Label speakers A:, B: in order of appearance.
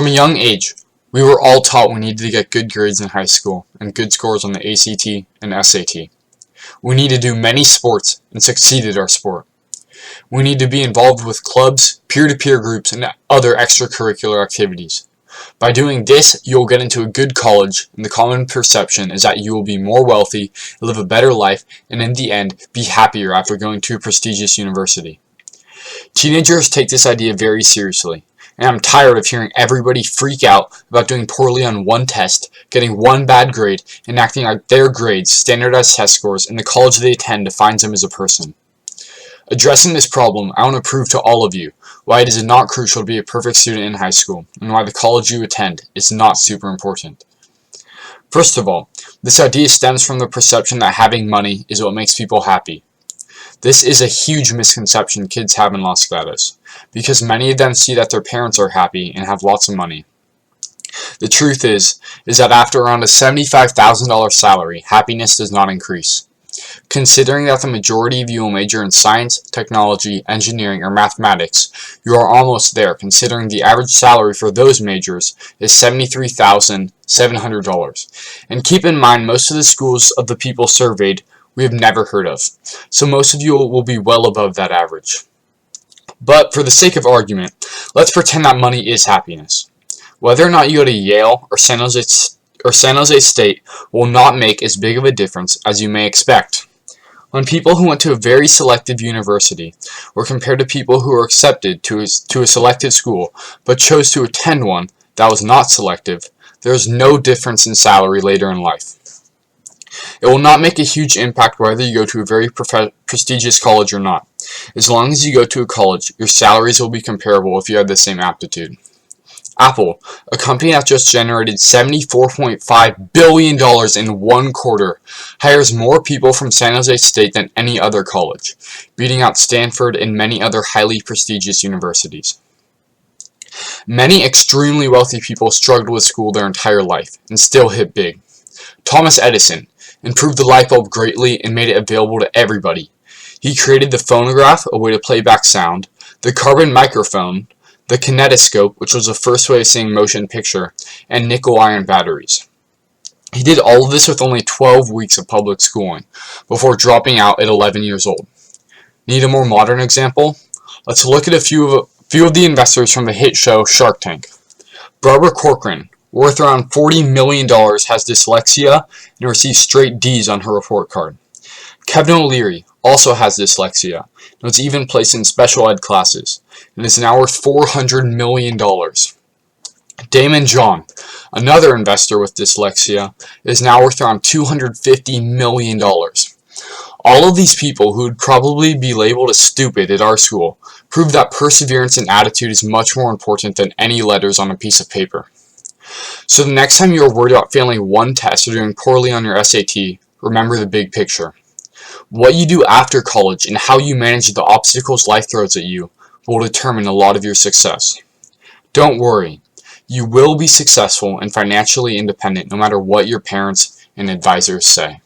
A: a young age, we were all taught we needed to get good grades in high school and good scores on the ACT and SAT. We need to do many sports and succeed at our sport. We need to be involved with clubs, peer-to-peer groups, and other extracurricular activities. By doing this, you will get into a good college, and the common perception is that you will be more wealthy, live a better life, and in the end, be happier after going to a prestigious university. Teenagers take this idea very seriously, and I'm tired of hearing everybody freak out about doing poorly on one test, getting one bad grade, and acting like their grades, standardized test scores, and the college they attend defines them as a person. Addressing this problem, I want to prove to all of you why it is not crucial to be a perfect student in high school, and why the college you attend is not super important. First of all, this idea stems from the perception that having money is what makes people happy. This is a huge misconception kids have in Las Vegas, because many of them see that their parents are happy and have lots of money. The truth is that after around a $75,000 salary, happiness does not increase. Considering that the majority of you will major in science, technology, engineering, or mathematics, you are almost there, considering the average salary for those majors is $73,700. And keep in mind, most of the schools of the people surveyed we have never heard of, so most of you will be well above that average. But for the sake of argument, let's pretend that money is happiness. Whether or not you go to Yale or San Jose State will not make as big of a difference as you may expect. When people who went to a very selective university were compared to people who were accepted to a selective school but chose to attend one that was not selective, there is no difference in salary later in life. It will not make a huge impact whether you go to a very prestigious college or not. As long as you go to a college, your salaries will be comparable if you have the same aptitude. Apple, a company that just generated $74.5 billion in one quarter, hires more people from San Jose State than any other college, beating out Stanford and many other highly prestigious universities. Many extremely wealthy people struggled with school their entire life and still hit big. Thomas Edison improved the light bulb greatly and made it available to everybody. He created the phonograph, a way to play back sound, the carbon microphone, the kinetoscope, which was the first way of seeing motion picture, and nickel-iron batteries. He did all of this with only 12 weeks of public schooling, before dropping out at 11 years old. Need a more modern example? Let's look at a few of the investors from the hit show Shark Tank. Barbara Corcoran, worth around $40 million, has dyslexia and receives straight D's on her report card. Kevin O'Leary also has dyslexia and was even placed in special ed classes and is now worth $400 million. Damon John, another investor with dyslexia, is now worth around $250 million. All of these people who would probably be labeled as stupid at our school prove that perseverance and attitude is much more important than any letters on a piece of paper. So the next time you are worried about failing one test or doing poorly on your SAT, remember the big picture. What you do after college and how you manage the obstacles life throws at you will determine a lot of your success. Don't worry, you will be successful and financially independent no matter what your parents and advisors say.